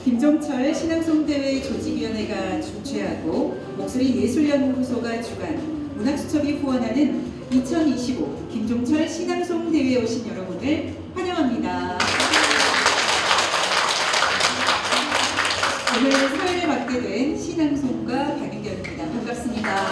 김종철 신앙송대회 조직위원회가 주최하고 목소리예술연구소가 주관, 문화수첩이 후원하는 2025 김종철 신앙송대회에 오신 여러분을 환영합니다. 오늘 사회를 맡게 된 신앙송가 박윤결입니다. 반갑습니다.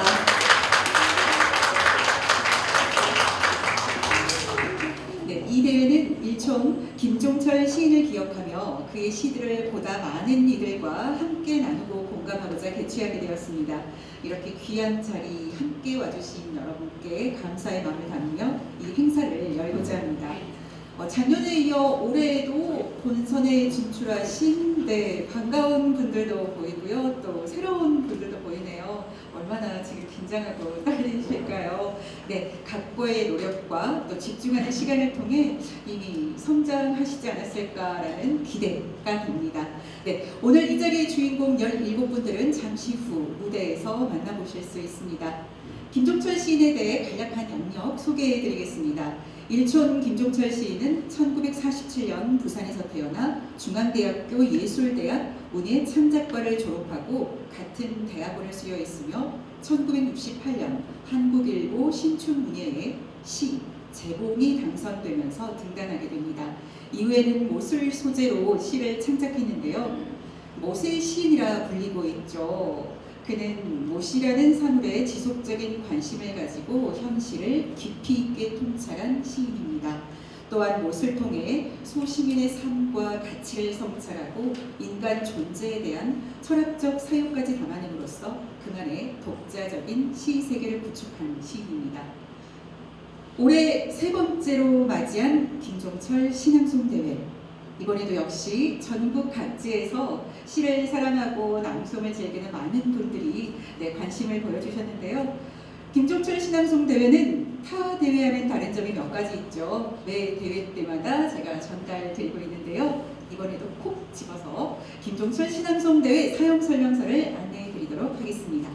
네, 이 대회는 일총 김종철 시인을 기억하며 그의 시들을 보다 많은 이들과 함께 나누고 공감하고자 개최하게 되었습니다. 이렇게 귀한 자리 함께 와주신 여러분께 감사의 마음을 담으며 이 행사를 열고자 합니다. 작년에 이어 올해에도 본선에 진출하신 반가운 분들도 보이고요. 또 새로운 분들도 보이네요. 얼마나 지금 긴장하고 떨리실까요? 네, 각고의 노력과 또 집중하는 시간을 통해 이미 성장하시지 않았을까라는 기대가 됩니다. 네, 오늘 이 자리의 주인공 17분들은 잠시 후 무대에서 만나보실 수 있습니다. 김종철 시인에 대해 간략한 영역 소개해드리겠습니다. 일촌 김종철 시인은 1947년 부산에서 태어나 중앙대학교 예술대학 문예창작과를 졸업하고 같은 대학원을 수료했으며 1968년 한국일보 신춘문예에 시, 재봉이 당선되면서 등단하게 됩니다. 이후에는 모술 소재로 시를 창작했는데요. 모세 시인이라 불리고 있죠. 그는 모시라는 사물에 지속적인 관심을 가지고 현실을 깊이 있게 통찰한 시인입니다. 또한 못을 통해 소시민의 삶과 가치를 성찰하고 인간 존재에 대한 철학적 사유까지 담아냄으로써 그만의 독자적인 시 세계를 구축한 시인입니다. 올해 세 번째로 맞이한 김종철 신앙송대회. 이번에도 역시 전국 각지에서 시를 사랑하고 낭송을 즐기는 많은 분들이 관심을 보여주셨는데요. 김종철 신앙송대회는 타 대회와는 다른 점이 몇 가지 있죠. 매 대회 때마다 제가 전달드리고 있는데요. 이번에도 콕 집어서 김종철 신앙송대회 사용 설명서를 안내해 드리도록 하겠습니다.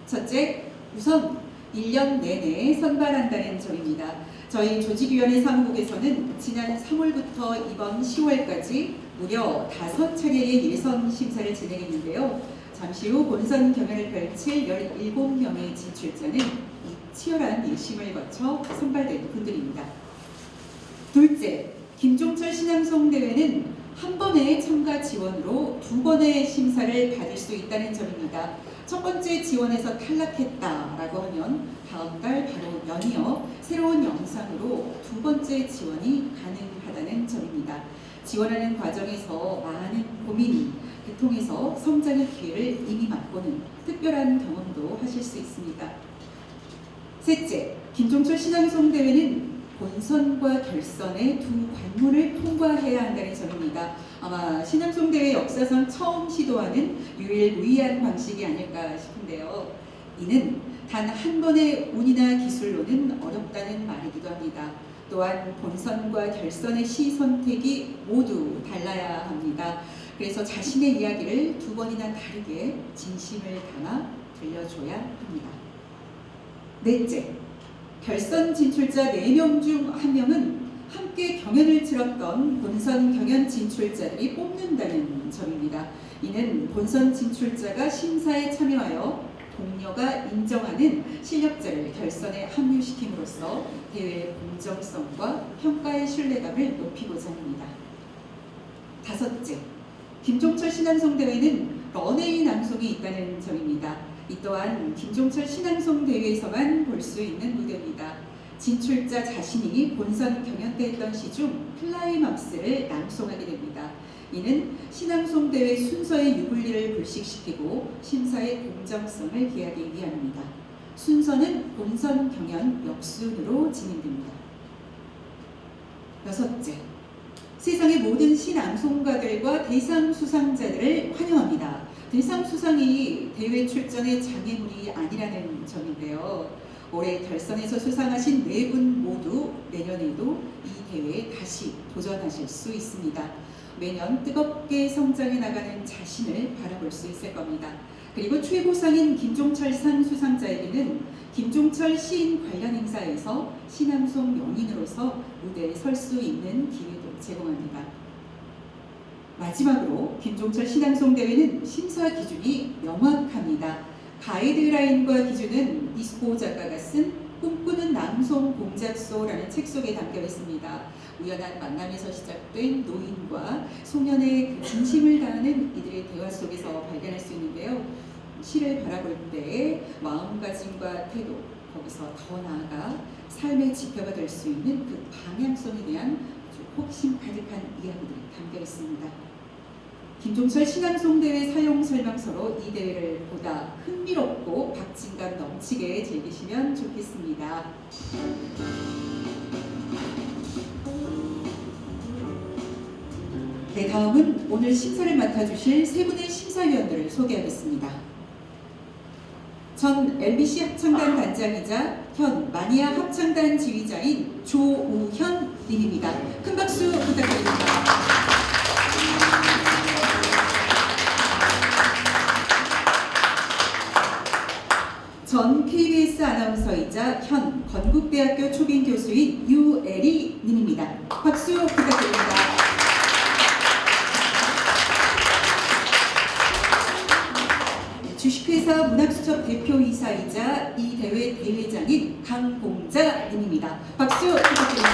첫째, 우선 1년 내내 선발한다는 점입니다. 저희 조직위원회 사무국에서는 지난 3월부터 이번 10월까지 무려 5차례의 예선 심사를 진행했는데요. 잠시 후 본선 경연을 펼칠 17명의 진출자는 이 치열한 예심을 거쳐 선발된 분들입니다. 둘째, 김종철 신앙송대회는 한 번의 참가 지원으로 2번의 심사를 받을 수 있다는 점입니다. 첫 번째 지원에서 탈락했다라고 하면 다음 달 바로 연이어 새로운 영상으로 2번째 지원이 가능하다는 점입니다. 지원하는 과정에서 많은 고민이 통해서 성장의 기회를 이미 맛보는 특별한 경험도 하실 수 있습니다. 셋째, 김종철 신앙송대회는 본선과 결선의 두 관문을 통과해야 한다는 점입니다. 아마 신앙송대회 역사상 처음 시도하는 유일무이한 방식이 아닐까 싶은데요. 이는 단 한 번의 운이나 기술로는 어렵다는 말이기도 합니다. 또한 본선과 결선의 시 선택이 모두 달라야 합니다. 그래서 자신의 이야기를 2번이나 다르게 진심을 담아 들려줘야 합니다. 넷째, 결선 진출자 4명 중 1명은 함께 경연을 치렀던 본선 경연 진출자들이 뽑는다는 점입니다. 이는 본선 진출자가 심사에 참여하여 동료가 인정하는 실력자를 결선에 합류시킴으로써 대회의 공정성과 평가의 신뢰감을 높이고자 합니다. 다섯째, 김종철 신앙송대회는 런웨이 낭송이 있다는 점입니다. 이 또한 김종철 신앙송대회에서만 볼 수 있는 무대입니다. 진출자 자신이 본선 경연 때 했던 시 중 클라이막스를 낭송하게 됩니다. 이는 신앙송대회 순서의 유불리를 불식시키고 심사의 공정성을 기하기 위함입니다. 순서는 본선 경연 역순으로 진행됩니다. 여섯째, 세상의 모든 시낭송가들과 대상 수상자들을 환영합니다. 대상 수상이 대회 출전의 장애물이 아니라는 점인데요. 올해 결선에서 수상하신 4분 모두 내년에도 이 대회에 다시 도전하실 수 있습니다. 매년 뜨겁게 성장해 나가는 자신을 바라볼 수 있을 겁니다. 그리고 최고상인 김종철상 수상자에게는 김종철 시인 관련 행사에서 신앙송 연인으로서 무대에 설 수 있는 기회도 제공합니다. 마지막으로 김종철 신앙송 대회는 심사 기준이 명확합니다. 가이드라인과 기준은 이수고 작가가 쓴 꿈꾸는 낭송 공작소라는 책 속에 담겨 있습니다. 우연한 만남에서 시작된 노인과 소년의 그 진심을 다하는 이들의 대화 속에서 발견할 수 있는데요. 시를 바라볼 때 마음가짐과 태도, 거기서 더 나아가 삶의 지표가 될 수 있는 그 방향성에 대한 아주 호기심 가득한 이야기들이 담겨 있습니다. 김종철 신앙송대회 사용 설명서로 이 대회를 보다 흥미롭고 박진감 넘치게 즐기시면 좋겠습니다. 네, 다음은 오늘 심사를 맡아주실 세 분의 심사위원들을 소개하겠습니다. 전 LBC 합창단 단장이자 현 마니아 합창단 지휘자인 조우현 님입니다. 큰 박수 부탁드립니다. 전 KBS 아나운서이자 현 건국대학교 초빙 교수인 유애리 님입니다. 박수 부탁드립니다. 주식회사 문학수첩 대표이사이자 이 대회 대회장인 강봉자 님입니다. 박수 부탁드립니다.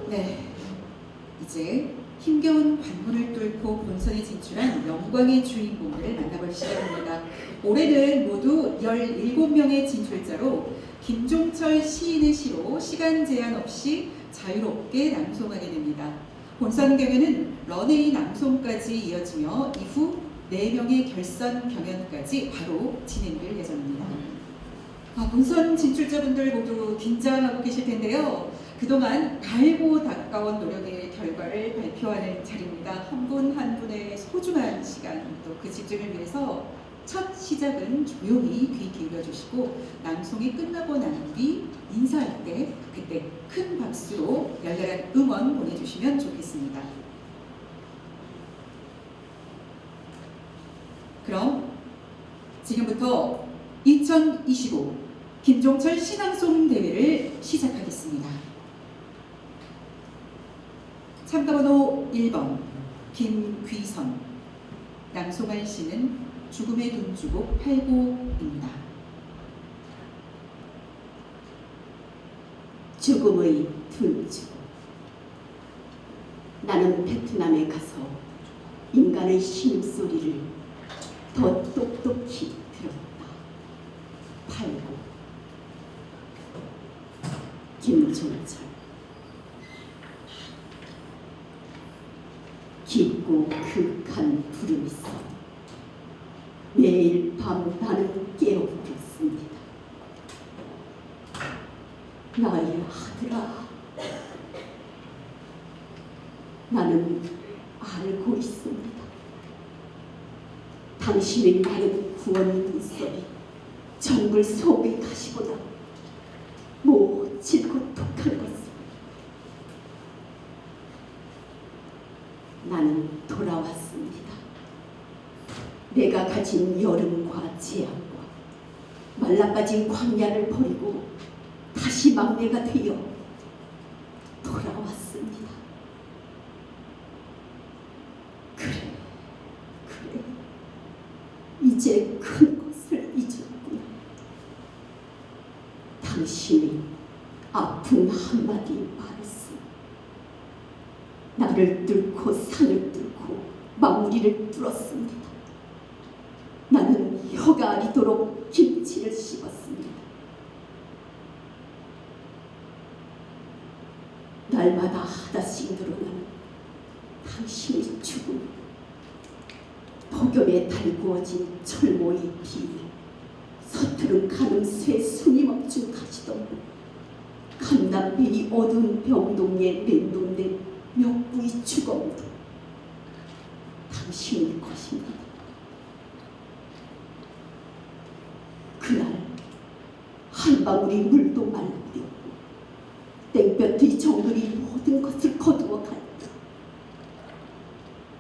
네, 이제 힘겨운 관문을 뚫고 본선에 진출한 영광의 주인공들을 만나볼 시간입니다. 올해는 모두 17명의 진출자로 김종철 시인의 시로 시간 제한 없이 자유롭게 낭송하게 됩니다. 본선 경연은 런웨이 낭송까지 이어지며 이후 4명의 결선 경연까지 바로 진행될 예정입니다. 본선 진출자분들 모두 긴장하고 계실 텐데요. 그동안 갈고 닦아온 노력의 결과를 발표하는 자리입니다. 한 분 한 분의 소중한 시간, 또 그 집중을 위해서 첫 시작은 조용히 귀 기울여 주시고 낭송이 끝나고 난 뒤 인사할 때 그때 큰 박수로 열렬한 응원 보내주시면 좋겠습니다. 그럼 지금부터 2025 김종철 신앙송 대회를 시작하겠습니다. 참가번호 1번 김귀선. 낭송할 시는 죽음의 돈주곡 8곡입니다. 죽음의 돈주곡. 나는 베트남에 가서 인간의 신음소리를 더 똑똑히 들었다. 8곡. 김종철. 깊고 극한 부름이 있어 매일 밤 나는 깨어있습니다. 나의 아들아, 나는 알고 있습니다. 당신의 많은 구원 눈소리, 정글 속의 가시보다 멋지고 독한 것을 나는 돌아왔습니다. 내가 가진 여름과 재앙과 말라빠진 광야를 버리고 다시 막내가 되어 돌아왔습니다. 그래, 이제 큰 것을 잊었구나. 당신이 아픈 한마디 말씀, 나를 뚫고 산을 뚫고 마무리를 뚫었습니다. 나는 혀가 아리도록 김치를 씹었습니다. 날마다 하나씩 늘어나는 당신의 죽음, 폭염에 달구어진 철모의 비, 서투른 가늠쇠 숨이 멈춘 가시덤불, 간담비리 어두운 병동에 맹동된 몇 부의 주검도 당신의 것입니다. 그날 한 방울의 물도 말라버렸고 땡볕의 정글이 모든 것을 거두어 갔다.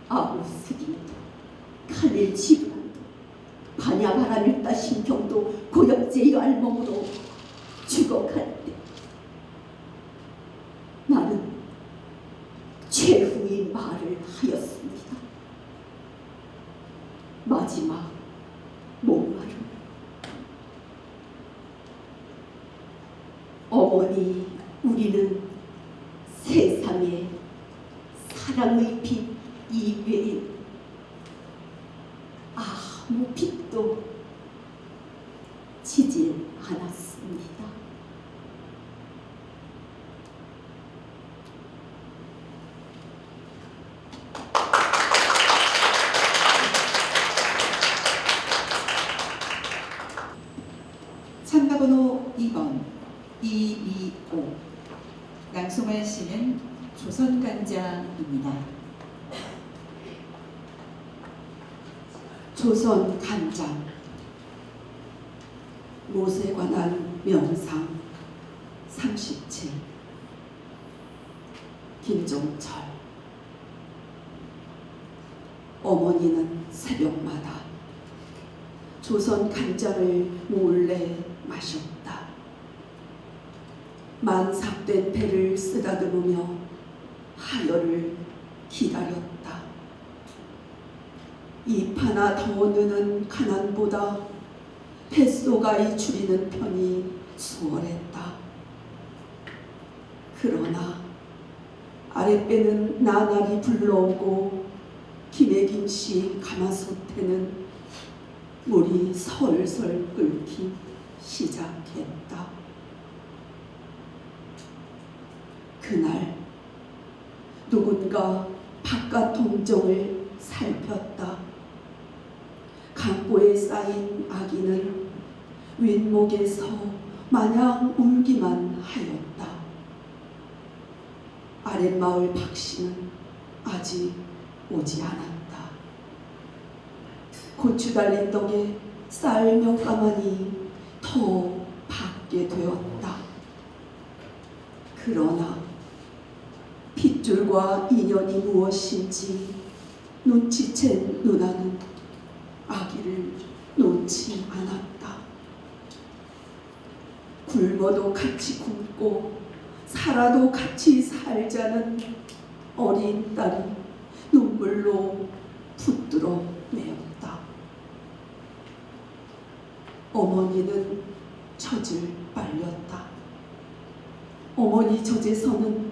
아무 스님도 칼릴 지브란도 반야바람을 따신 경도 고역제의 알몸으로 죽어갈 때 말을 하였습니다. 마지막 목마름. 어머니, 우리는 세상에 사랑의 빛 이외에 아무 빛도 지질 않았습니다. 참가번호 2번 이미오. 낭송할 시는 조선간장입니다. 조선 간장. 못에 관한 명상 37. 김종철. 어머니는 새벽마다 조선 간장을 몰래 마셨다. 만삭된 배를 쓰다듬으며 하여를 기다렸다. 입 하나 더 넣는 가난보다 뱃속아이 줄이는 편이 수월했다. 그러나 아랫배는 나날이 불러오고 김해김씨 가마솥에는 물이 설설 끓기 시작했다. 그날 누군가 바깥 동정을 살폈다. 강보에 쌓인 아기는 윗목에서 마냥 울기만 하였다. 아랫마을 박씨는 아직 오지 않았다. 고추 달린 떡에 쌀 몇 가마니 더 받게 되었다. 그러나 핏줄과 인연이 무엇인지 눈치챈 누나는 아기를 놓지 않았다. 굶어도 같이 굶고 살아도 같이 살자는 어린 딸이 눈물로 붙들어 내었다. 어머니는 젖을 빨렸다. 어머니 젖에서는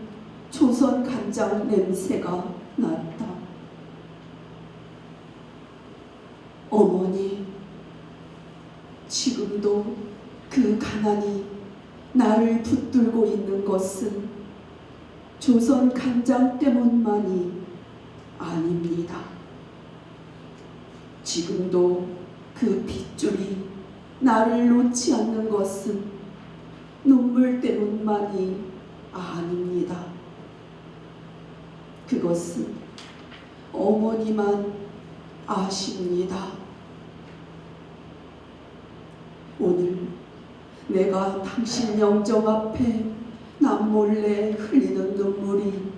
조선 간장 냄새가 났다. 어머니, 지금도 그 가난이 나를 붙들고 있는 것은 조선 간장 때문만이 아닙니다. 지금도 그 핏줄이 나를 놓지 않는 것은 눈물 때문만이 아닙니다. 그것은 어머니만 아십니다. 오늘 내가 당신 영정 앞에 남몰래 흘리는 눈물이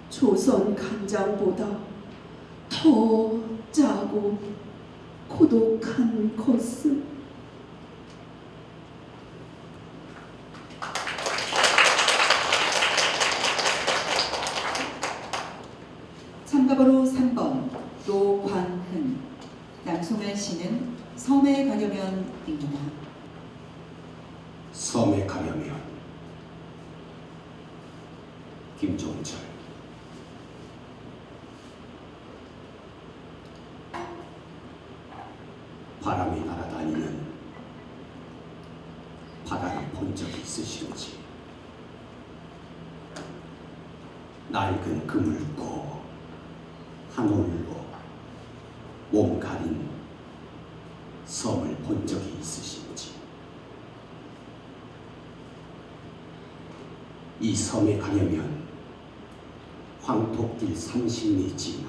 조선 간장보다 더 짜고 고독한 것은 참가번호 3번 노광흔. 낭송할 시는 섬에 가려면입니다. 섬에 가려면. 김종철. 바람이 날아다니는 바다를 본 적이 있으신지. 낡은 그물고 한올로 몸 가린 섬을 본 적이 있으신지. 이 섬에 가려면 황토길 30리 지나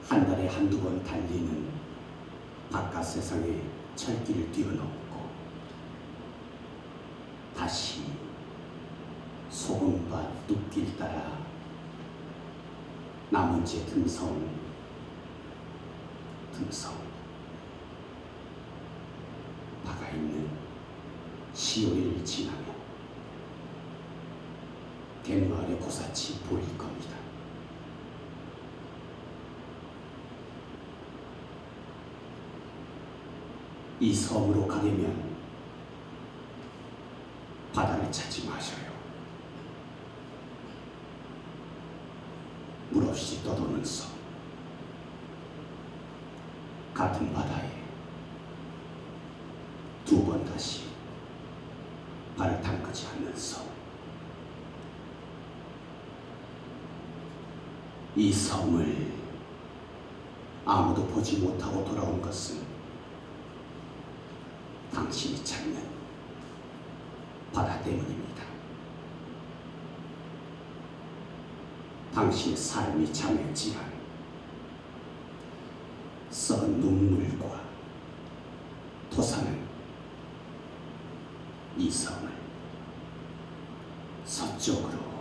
한 달에 한두 번 달리는 바깥 세상의 철길을 뛰어넘고 다시 소금밭 뚝길 따라 나머지 듬성 바가 있는 시오리를 지나며 덴마을의 고사치 보일 겁니다. 이 섬으로 가려면 바다를 찾지 마셔요. 물 없이 떠도는 섬, 같은 바다에 두 번 다시 발을 담그지 않는 섬. 이 섬을 아무도 보지 못하고 돌아온 것은 당신이 찾는 바다 때문입니다. 당신의 삶이 잠했지만 썩은 눈물과 토사는 이 섬을 서쪽으로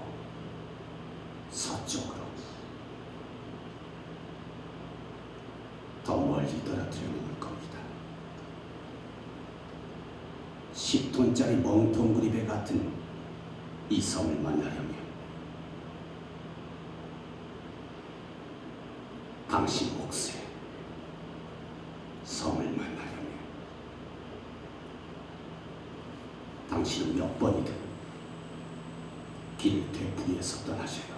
더 멀리 떨어뜨려 놓을 겁니다. 10톤짜리 멍텅구리배 같은 이 섬을 만나려면 당신 몫의 섬을 만나려면 당신은 몇 번이든 길을 되풀이해서 떠나셔요.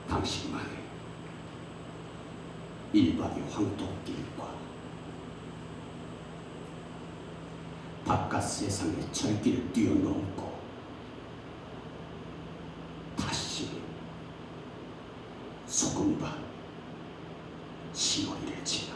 당신만의 1박의 황토길과 바깥 세상의 철길을 뛰어넘고 다시 소금밭 시골이를 지나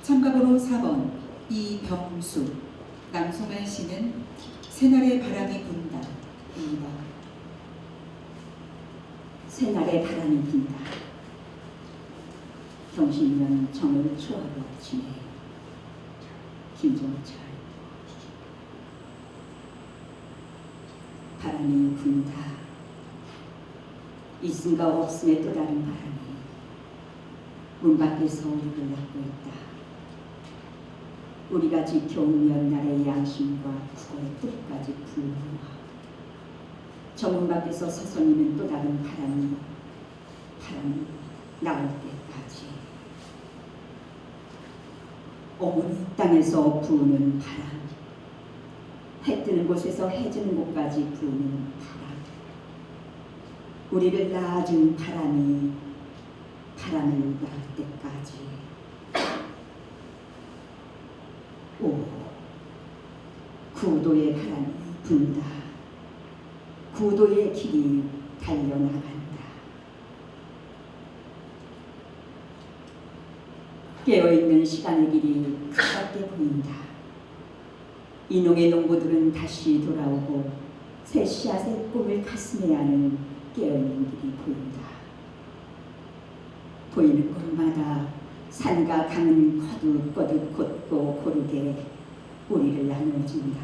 참가번호 4번 이병수. 낭송할 시는 새날의 바람이 분다입니다. 새날의 바람이 분다. 경신년 정을 초하러 지내. 김종철. 바람이 분다. 있음과 없음의 또 다른 바람이 문 밖에서 우리를 낳고 있다. 우리가 지켜온 몇날의 양심과 국어의 뜻까지 불러와 저 문 밖에서 서성이는 또 다른 바람이 나올 때까지 어머니 땅에서 부는 바람, 해 뜨는 곳에서 해 지는 곳까지 부는 바람, 우리를 낳아준 바람을 낳을 때까지. 오, 구도의 바람이 분다. 구도의 길이 달려나간다. 깨어있는 시간의 길이 가깝게 보인다. 이농의 농부들은 다시 돌아오고 새 씨앗의 꿈을 가슴에 안은 깨어있는 길이 보인다. 보이는 곳마다 산과 강은 거듭거듭 곧고 고르게 우리를 나누어준다.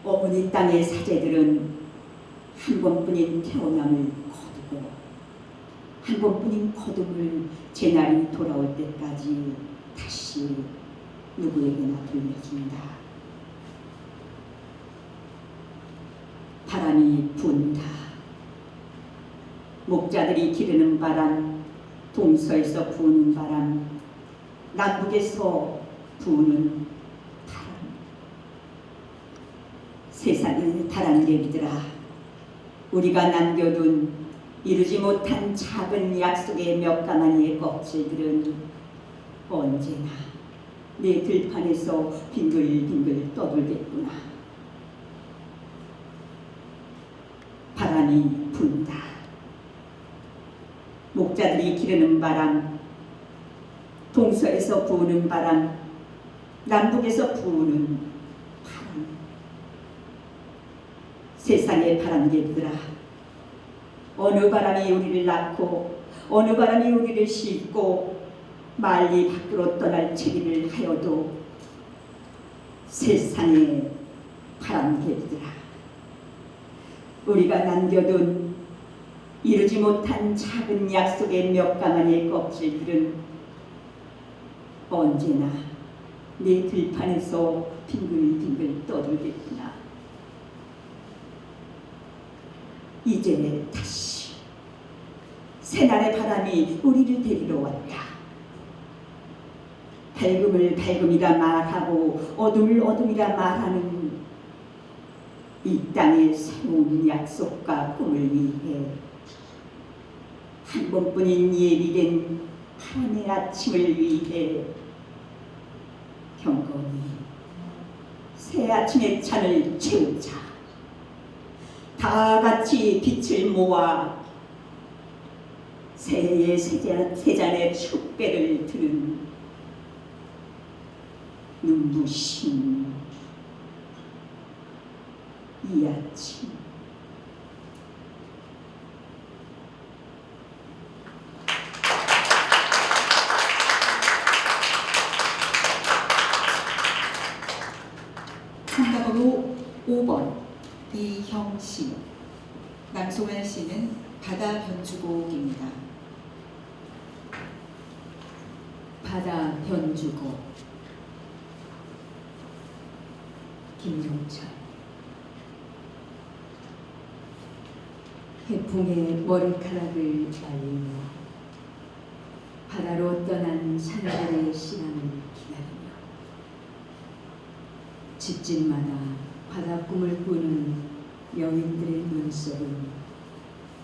어머니 땅의 사제들은 한 번뿐인 태어남을 거두고 한 번뿐인 거둠을 제 날이 돌아올 때까지 다시 누구에게나 돌려준다. 바람이 분다. 목자들이 기르는 바람, 동서에서 부는 바람, 남북에서 부는 바람. 세상의 바람개비들아, 우리가 남겨둔 이루지 못한 작은 약속의 몇 가마니의 껍질들은 언제나 내 들판에서 빙글빙글 떠돌겠구나. 바람이 분다. 목자들이 기르는 바람, 동서에서 부는 바람, 남북에서 부는 바람. 세상의 바람개들아, 어느 바람이 우리를 낳고 어느 바람이 우리를 싣고 말리 밖으로 떠날 체리를 하여도 세상의 바람개들아, 우리가 남겨둔 이루지 못한 작은 약속의 몇 가마니의 껍질들은 언제나 내 들판에서 빙글빙글 떠돌겠구나. 이제 다시 새날의 바람이 우리를 데리러 왔다. 밝음을 밝음이라 말하고 어둠을 어둠이라 말하는 이 땅의 새로운 약속과 꿈을 위해 한 번뿐인 예비된 하나님의 아침을 위해 경건히 새 아침의 찬을 채우자. 다 같이 빛을 모아 새해의 세잔의 축배를 드는 눈부신 이 아침. 참가번호 5번 이형씨, 낭송할 시는 바다 변주곡입니다. 바다 변주곡. 김용철. 해풍의 머리카락을 말리며 바다로 떠난 사나이의 신앙을 기다리며 집집마다 바다 꿈을 꾸는 여인들의 눈썹은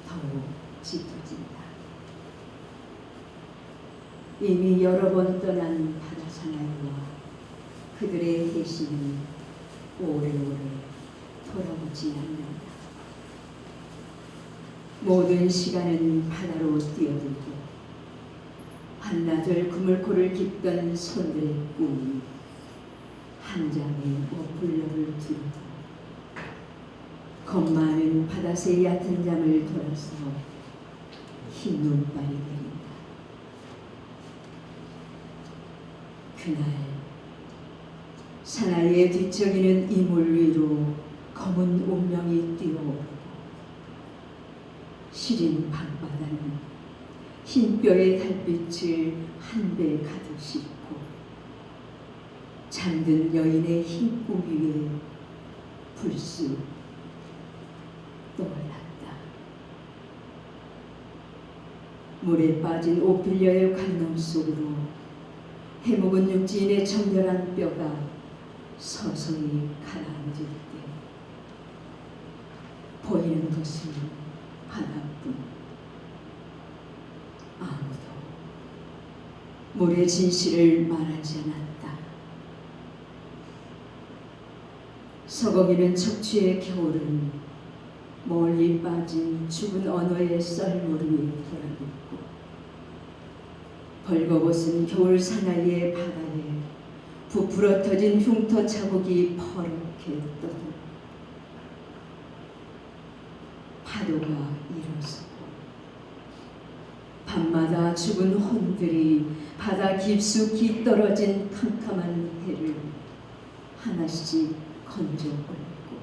더욱 짙어진다. 이미 여러 번 떠난 바다 사나이와 그들의 대신은 오래오래 돌아오지 않는다. 모든 시간은 바다로 뛰어들고 한나절 그물코를 깃던 손들의 꿈이 한 장의 머플러를 두르고 겁 많은 바다새의 얕은 잠을 돌아서 흰 눈발이 내린다. 그날 사나이의 뒤척이는 이물 위로 검은 운명이 뛰어오르고 시린 밤바다는 흰뼈의 달빛을 한 배 가득 싣고 잠든 여인의 흰 꿈 위에 불쑥 떠올랐다. 물에 빠진 오피리아의 관념 속으로 해묵은 육지인의 정렬한 뼈가 서서히 가라앉을 때 보이는 것은 하나뿐. 아무도 물의 진실을 말하지 않았다. 서거기는 척추의 겨울은 멀리 빠진 죽은 언어의 썰물 위에 돌아있고 벌거벗은 겨울 사나이의 바다에 부풀어 터진 흉터 자국이 퍼렇게 떠들고 파도가 일어서고 밤마다 죽은 혼들이 바다 깊숙이 떨어진 캄캄한 해를 하나씩 건져 올리고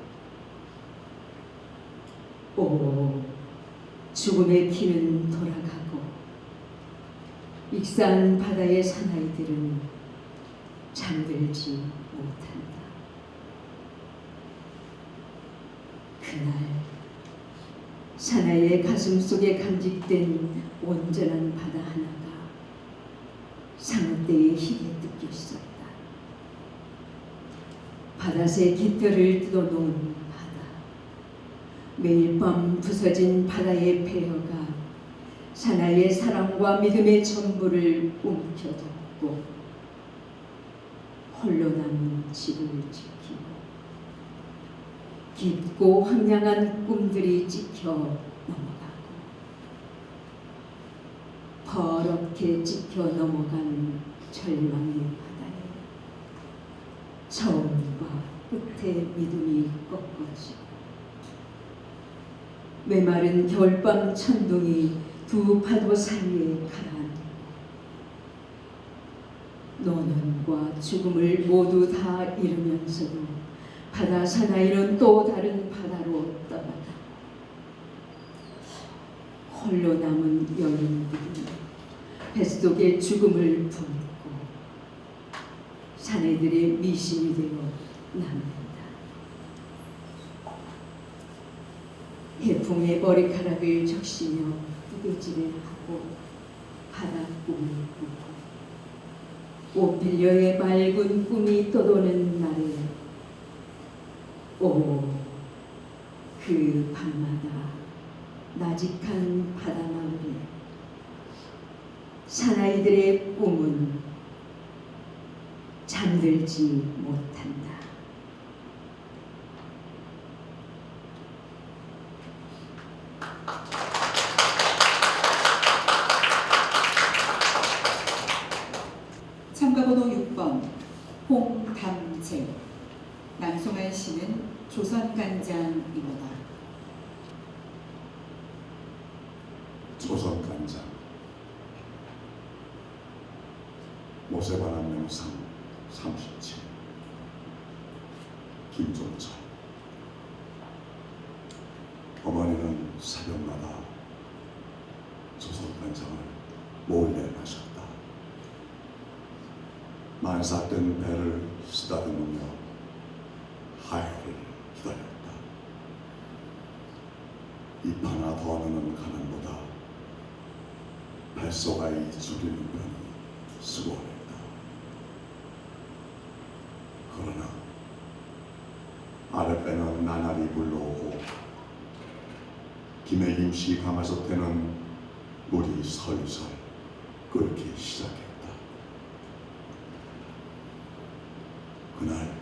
오 죽음의 피는 돌아가고 익사한 바다의 사나이들은 잠들지 못한다. 그날 사나이의 가슴 속에 간직된 온전한 바다 하나가 상어떼의 힘에 뜯겨 있었다. 바다새 깃털을 뜯어놓은 바다. 매일 밤 부서진 바다의 배어가 사나이의 사랑과 믿음의 전부를 움켜잡고 홀로 남은 집을 지키고 깊고 황량한 꿈들이 찍혀 넘어가고 버럭게 찍혀 넘어간 절망의 바다에 처음과 끝에 믿음이 꺾어지고 메마른 겨울밤 천둥이 두 파도 사이에 가라앉고 노년과 죽음을 모두 다 잃으면서도 바다 사나이는 또 다른 바다로 떠나가 홀로 남은 여인들이 뱃속에 죽음을 품고 사내들의 미신이 되어 남는다. 해풍의 머리카락을 적시며 뜨개질을 하고 바다 꿈을 꾸고 오피리어의 맑은 꿈이 떠도는 날에 그 밤마다 나직한 바다마을에 사나이들의 꿈은 잠들지 못한다. 참가번호 6번 홍담재. 낭송할 시는 조선간장입니다. 조선간장 모세관한 명상 37 김종철. 어머니는 새벽마다 조선간장을 몰래 마셨다. 만삭된 배를 쓰다듬으며 하여를 기다렸다. 입 하나 더 넣는 가난보다 뱃속아이 줄이는 편이 수고했다. 그러나 아랫배는 나날이 불러오고 김해 임시 가마솥에는 물이 설설 끓기 시작했다. 그날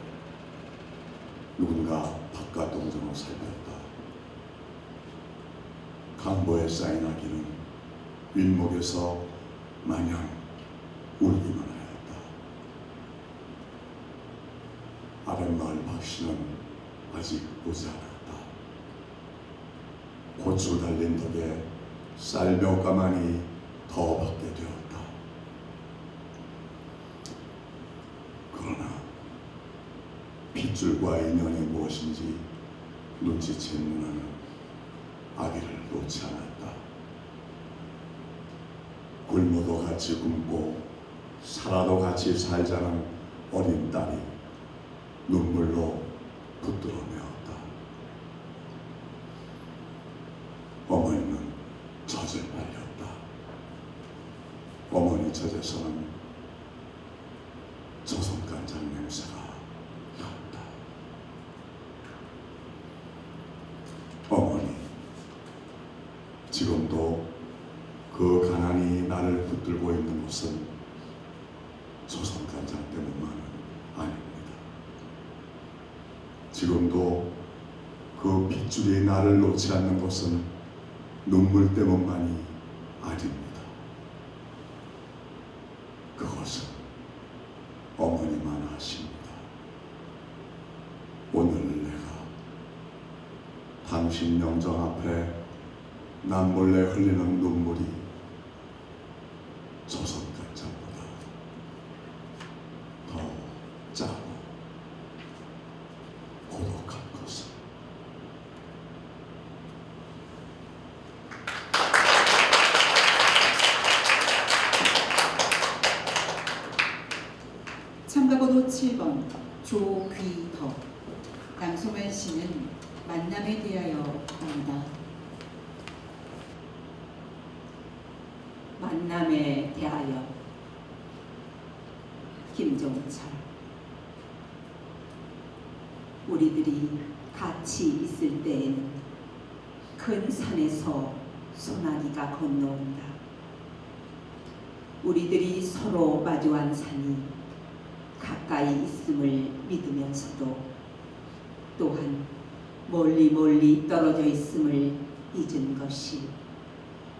누군가 바깥 동전을 살폈다. 강보에 쌓인 아기는 윗목에서 마냥 울기만 하였다. 아랫마을 박씨는 아직 오지 않았다. 고추 달린 덕에 쌀 몇 가마니 더 받게 되었다. 그러나 핏줄과 인연이 무엇인지 눈치챈 누나는 아기를 놓지 않았다. 굶어도 같이 굶고 살아도 같이 살자는 어린 딸이 눈물로 붙들어 메었다. 어머니는 젖을 말렸다. 어머니 젖에서는 조선간장 냄새가 났다. 어머니, 지금도 그 가난이 나를 붙들고 있는 것은 조선간장 때문만은 아닙니다. 지금도 그 핏줄이 나를 놓지 않는 것은 눈물 때문만이 아닙니다. 그것은 어머니만 아십니다. 오늘 내가 당신 영정 앞에 남몰래 흘리는 눈물이 조선간장보다 더 짜고 고독한 것을. 참가번호 7번 조귀덕. 낭송할 시는 만남에 대하여입니다. 만남에 대하여. 김종철. 우리들이 같이 있을 때에는 큰 산에서 소나기가 건너온다. 우리들이 서로 마주한 산이 가까이 있음을 믿으면서도 또한 멀리 멀리 떨어져 있음을 잊은 것이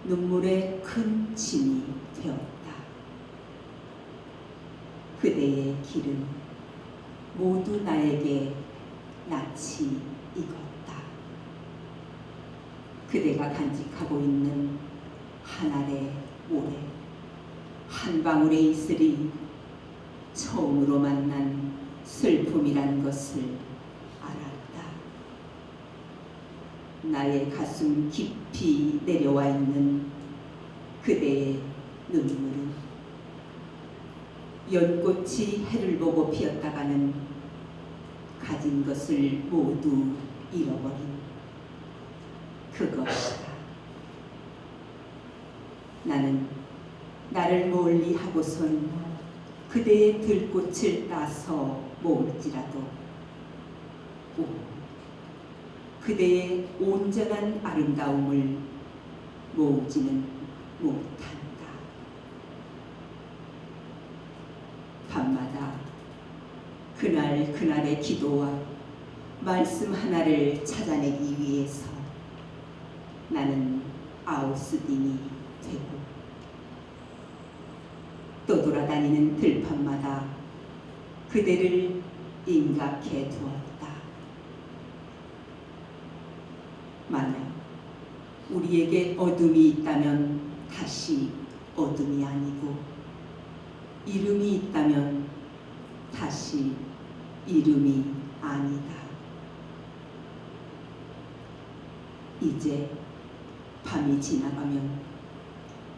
눈물의 큰 짐이 되었다. 그대의 길은 모두 나에게 낯이 익었다. 그대가 간직하고 있는 한 알의 모래, 한 방울의 이슬이 처음으로 만난 슬픔이란 것을 알았다. 나의 가슴 깊이 내려와 있는 그대의 눈물은 연꽃이 해를 보고 피었다가는 가진 것을 모두 잃어버린 그것이다. 나는 나를 멀리 하고선 그대의 들꽃을 따서 모을지라도 오, 그대의 온전한 아름다움을 모으지는 못한다. 밤마다 그날 그날의 기도와 말씀 하나를 찾아내기 위해서 나는 아우스딘이 되고 떠돌아다니는 들판마다 그대를 임각해 두었다. 만약 우리에게 어둠이 있다면 다시 어둠이 아니고 이름이 있다면 다시 이름이 아니다. 이제 밤이 지나가면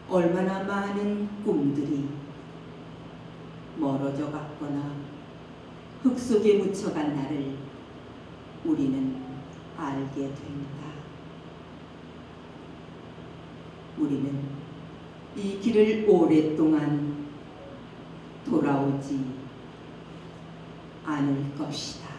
얼마나 많은 꿈들이 멀어져 갔거나 흙 속에 묻혀간 나를 우리는 알게 된다. 우리는 이 길을 오랫동안 돌아오지 않을 것이다.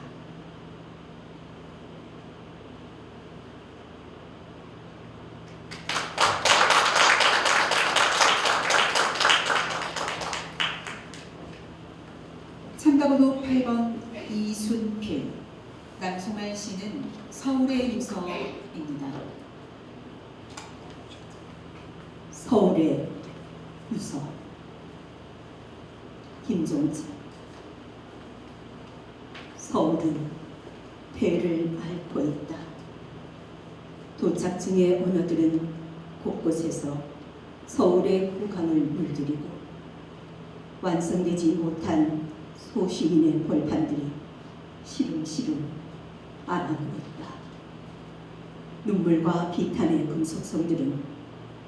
참가번호 8번 이순필, 낭송할 시는 서울의 유서입니다. 서울의 유서 김종철. 서울은 배를 앓고 있다. 도착증의 언어들은 곳곳에서 서울의 후광을 물들이고 완성되지 못한 소시민의 벌판들이 시름시름 앓아오고 있다. 눈물과 비탄의 금속성들은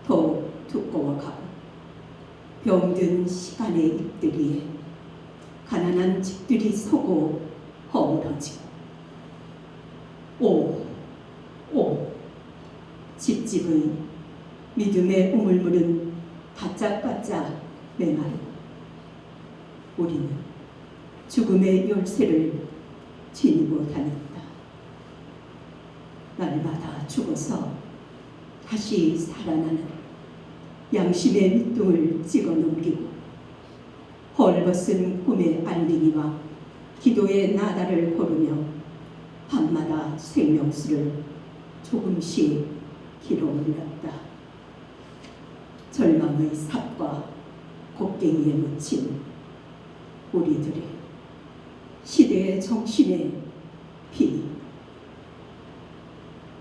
더욱 두꺼워가고 병든 시간의 잎들 위에 가난한 집들이 서고 허물어지고 오 집집의 믿음의 우물물은 바짝바짝 메마르고 우리는 죽음의 열쇠를 지니고 다녔다. 날마다 죽어서 다시 살아나는 양심의 밑둥을 찍어 넘기고 헐벗은 꿈의 알맹이와 기도의 나다를 고르며 밤마다 생명수를 조금씩 길어 올렸다. 절망의 삽과 곡괭이에 묻힌 우리들의 시대의 정신의 피,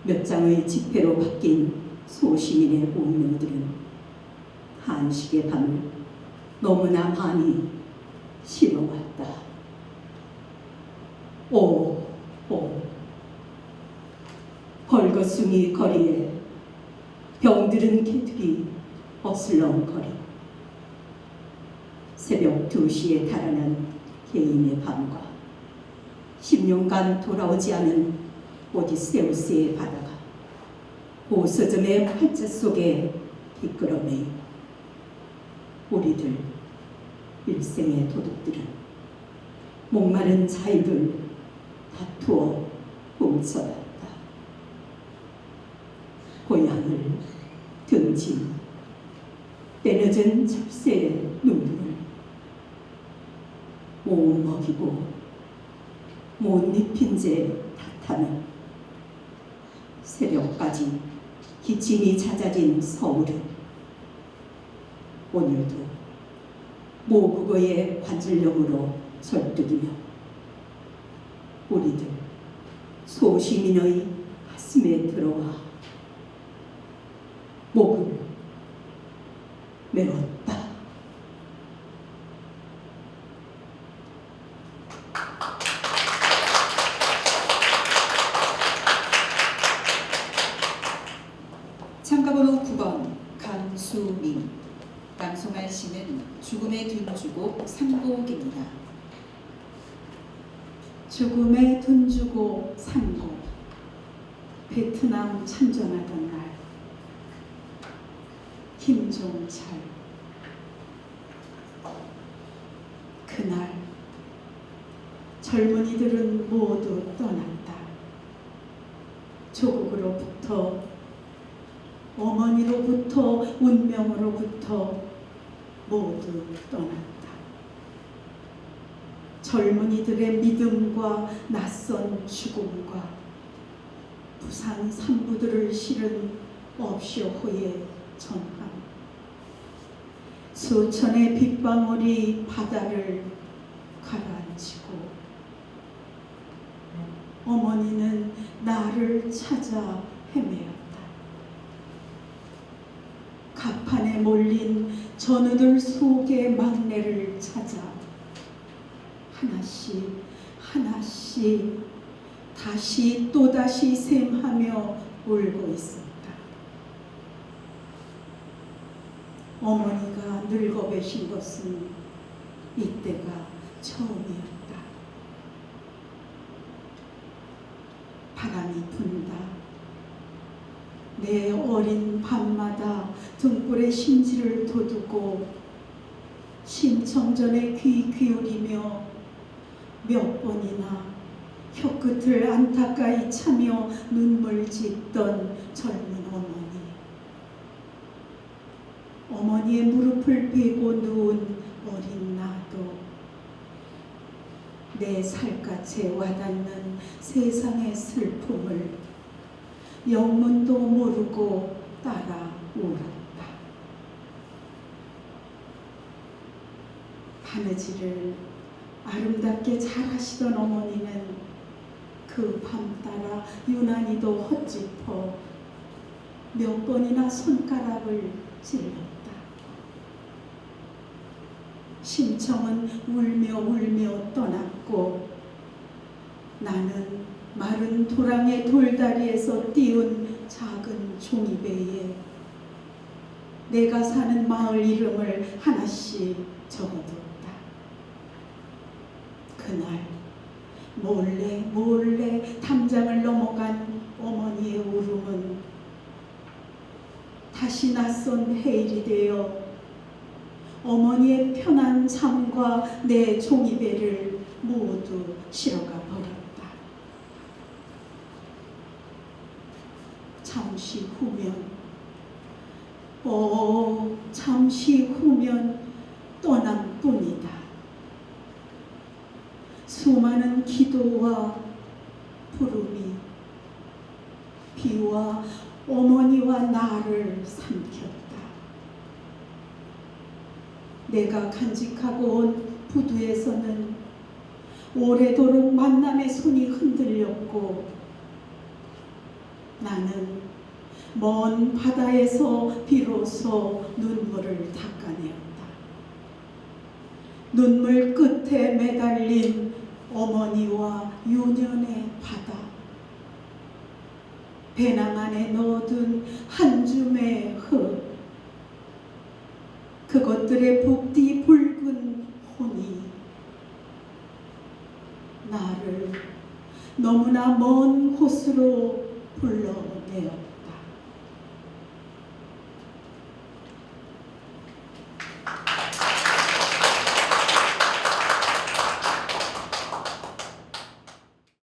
몇 장의 지폐로 바뀐 소시민의 운명들은 한식의 밤을 너무나 많이 싫어왔다. 벌거숭이 거리에 병들은 개들이 어슬렁거리고 새벽 2시에 달아난 개인의 밤과 10년간 돌아오지 않은 오디세우스의 바다가 오서점의 활자 속에 비끄러매이고 우리들 일생의 도둑들은 목마른 자유를 다투어 훔쳐갔다. 고향을 등진 때늦은 철새의 눈물을 못 먹이고 못 입힌 채 탓하는 새벽까지 기침이 잦아진 서울은 오늘도 모국어의 관절력으로 설득이며 우리들 소시민의 가슴에 들어와 목을 메웠다. 김수민. 낭송할 시는 죽음의 둔주곡 3곡입니다. 죽음의 둔주곡 3곡. 베트남 참전하던 날. 김종철. 그날 젊은이들은 모두 떠났다. 조국으로부터, 어머니로부터, 운명으로부터 모두 떠났다. 젊은이들의 믿음과 낯선 죽음과 부상 산부들을 실은 업쇼호의 전함. 수천의 빗방울이 바다를 가라앉히고 어머니는 나를 찾아 헤매었다. 갑판에 몰린 전우들 속의 막내를 찾아 하나씩 하나씩 다시 또다시 셈하며 울고 있었다. 어머니가 늙어 계신 것은 이때가 처음이었다. 바람이 분다. 내 어린 밤마다 등불에 심지를 돋우고 심청전에 귀 기울이며 몇 번이나 혀끝을 안타까이 차며 눈물 짓던 젊은 어머니. 어머니의 무릎을 베고 누운 어린 나도 내 살갗에 와닿는 세상의 슬픔을 영문도 모르고 따라 울었다. 바느질을 아름답게 잘하시던 어머니는 그 밤 따라 유난히도 헛짚어 몇 번이나 손가락을 찔렀다. 심청은 울며 울며 떠났고 나는 마른 도랑의 돌다리에서 띄운 작은 종이배에 내가 사는 마을 이름을 하나씩 적어뒀다. 그날 몰래 몰래 담장을 넘어간 어머니의 울음은 다시 낯선 해일이 되어 어머니의 편한 잠과 내 종이배를 모두 실어가 버렸다. 잠시 후면, 잠시 후면 떠난 뿐이다. 수많은 기도와 부름이 비와 어머니와 나를 삼켰다. 내가 간직하고 온 부두에서는 오래도록 만남의 손이 흔들렸고 나는 먼 바다에서 비로소 눈물을 닦아내었다. 눈물 끝에 매달린 어머니와 유년의 바다, 배낭 안에 넣어둔 한 줌의 흙, 그것들의 복디 붉은 혼이 나를 너무나 먼 곳으로 불러내었다.